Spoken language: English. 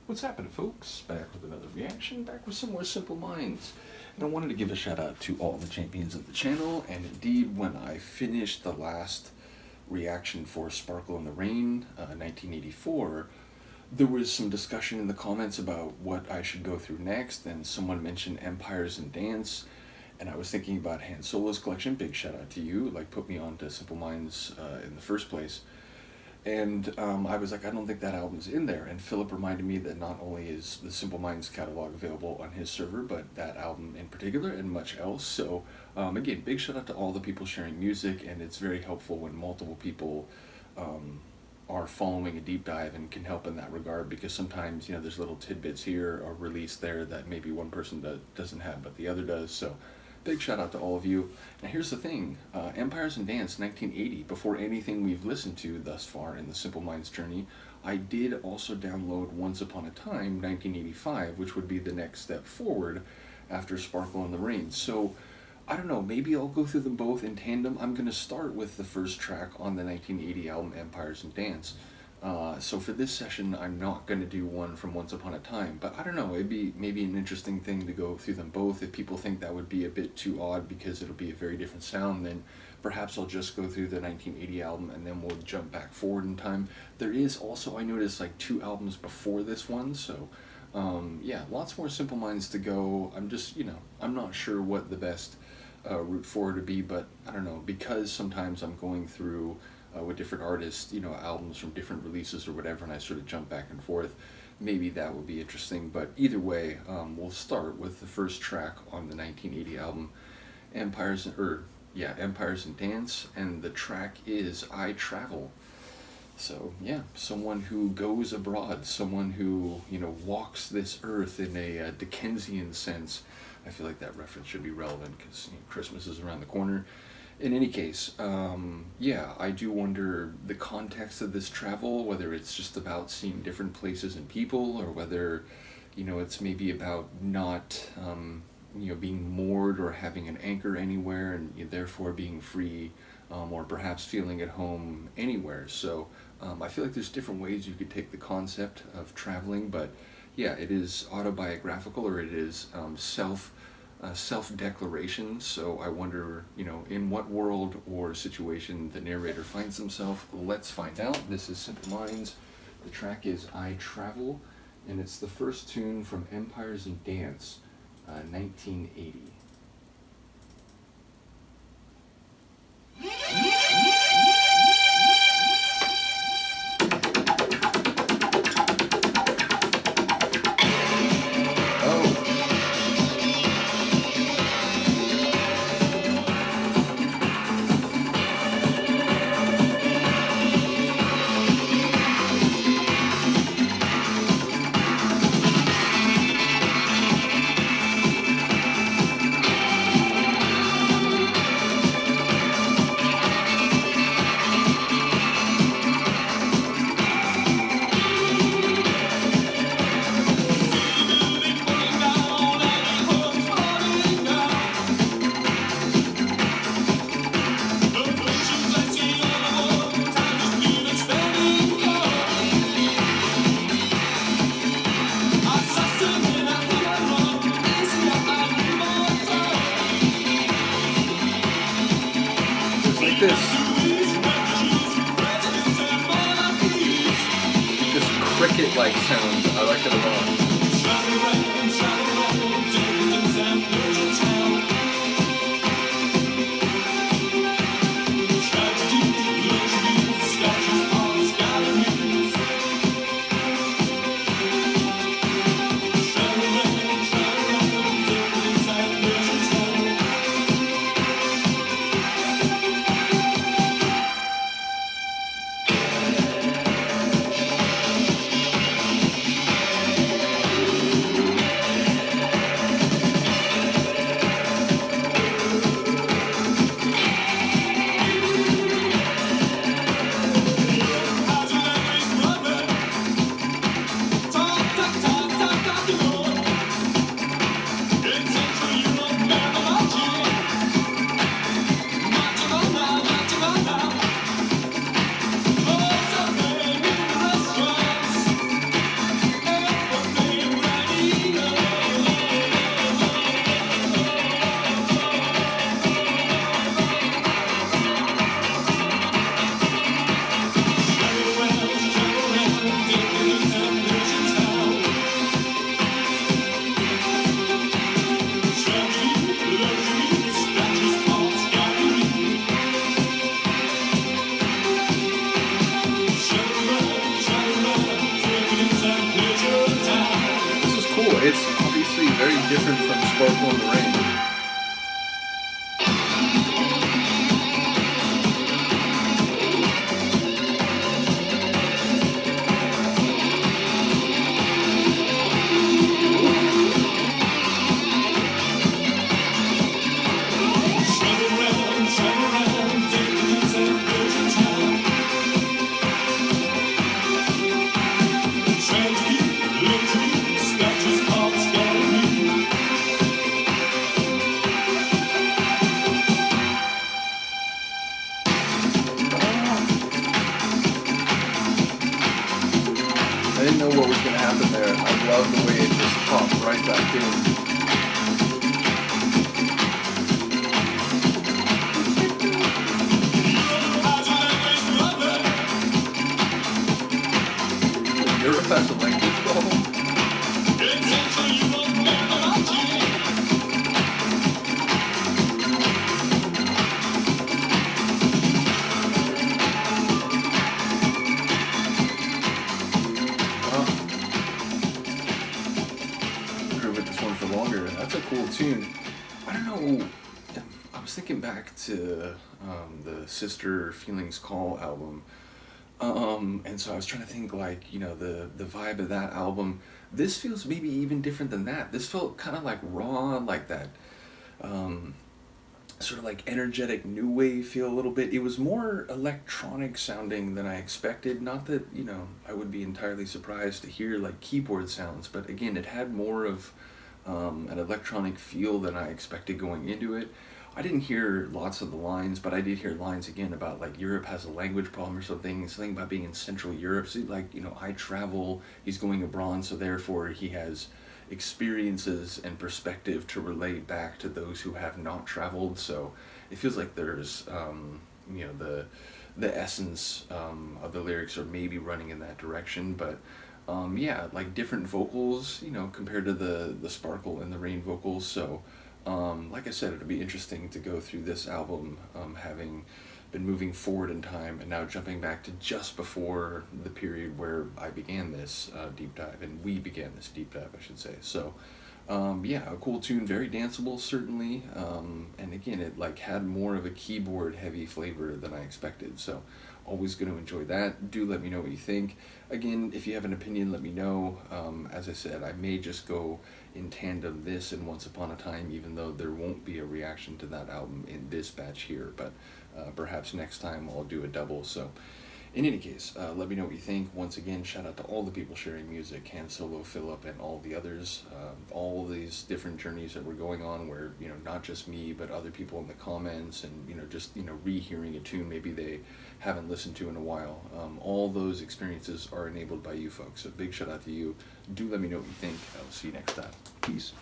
What's happening, folks? Back with another reaction, back with some more Simple Minds. And I wanted to give a shout out to all the champions of the channel, and indeed, when I finished the last reaction for Sparkle in the Rain, 1984, there was some discussion in the comments about what I should go through next, and someone mentioned Empires and Dance, and I was thinking about Han Solo's collection. Big shout out to you, like put me on to Simple Minds in the first place. And I was like, I don't think that album's in there. And Philip reminded me that not only is the Simple Minds catalog available on his server, but that album in particular and much else. So again, big shout out to all the people sharing music, and it's very helpful when multiple people are following a deep dive and can help in that regard, because sometimes, you know, there's little tidbits here or released there that maybe one person doesn't have but the other does. So big shout out to all of you. Now here's the thing, Empires and Dance 1980, before anything we've listened to thus far in the Simple Minds journey, I did also download Once Upon a Time 1985, which would be the next step forward after Sparkle in the Rain. So I don't know, maybe I'll go through them both in tandem. I'm going to start with the first track on the 1980 album Empires and Dance. So for this session, I'm not going to do one from Once Upon a Time, but I don't know, it'd be maybe an interesting thing to go through them both. If people think that would be a bit too odd because it'll be a very different sound, then perhaps I'll just go through the 1980 album and then we'll jump back forward in time. There is also, I noticed, like 2 albums before this one, so yeah, lots more Simple Minds to go. I'm just, you know, I'm not sure what the best route forward would be, but I don't know, because sometimes I'm going through with different artists, you know, albums from different releases or whatever, and I sort of jump back and forth. Maybe that would be interesting, but either way, we'll start with the first track on the 1980 album, Empires and Dance, and the track is I Travel. So yeah, someone who goes abroad, someone who, you know, walks this earth in a Dickensian sense. I feel like that reference should be relevant because, you know, Christmas is around the corner. In any case, yeah, I do wonder the context of this travel, whether it's just about seeing different places and people, or whether, you know, it's maybe about not, you know, being moored or having an anchor anywhere and, you know, therefore being free, or perhaps feeling at home anywhere. So I feel like there's different ways you could take the concept of traveling, but yeah, it is autobiographical, or it is self-declaration. So I wonder, you know, in what world or situation the narrator finds himself. Let's find out. This is Simple Minds. The track is I Travel, and it's the first tune from Empires and Dance, 1980. This cricket-like sound, I like it a lot. it's obviously very different from Sparkle in the Rain. I didn't know what was going to happen there. I love the way it just popped right back in. Europe has a language problem. For longer. That's a cool tune. I don't know. I was thinking back to the Sister Feelings Call album, and so I was trying to think like the vibe of that album. This feels maybe even different than that. This felt kind of like raw, like that. Sort of like energetic new wave feel a little bit. It was more electronic sounding than I expected. Not that I would be entirely surprised to hear like keyboard sounds, but again, it had more of an electronic feel than I expected going into it. I didn't hear lots of the lines, but I did hear lines again about like Europe has a language problem or something about being in Central Europe. So like, I travel, he's going abroad, so therefore he has experiences and perspective to relate back to those who have not traveled. So it feels like there's, the essence of the lyrics are maybe running in that direction, but yeah, like different vocals, compared to the Sparkle and the Rain vocals. So, like I said, it'll be interesting to go through this album, having been moving forward in time and now jumping back to just before the period where I began this deep dive, and we began this deep dive, I should say. So, yeah, a cool tune, very danceable, certainly. And again, it like had more of a keyboard heavy flavor than I expected. So, always going to enjoy that. Do let me know what you think. Again, if you have an opinion, let me know. As I said, I may just go in tandem this and Once Upon a Time, even though there won't be a reaction to that album in this batch here, but perhaps next time I'll do a double. So in any case, let me know what you think. Once again, shout out to all the people sharing music, Han Solo, Philip, and all the others. All these different journeys that we're going on where, not just me, but other people in the comments and, just, rehearing a tune maybe they haven't listened to in a while. All those experiences are enabled by you folks. So big shout out to you. Do let me know what you think. I'll see you next time. Peace.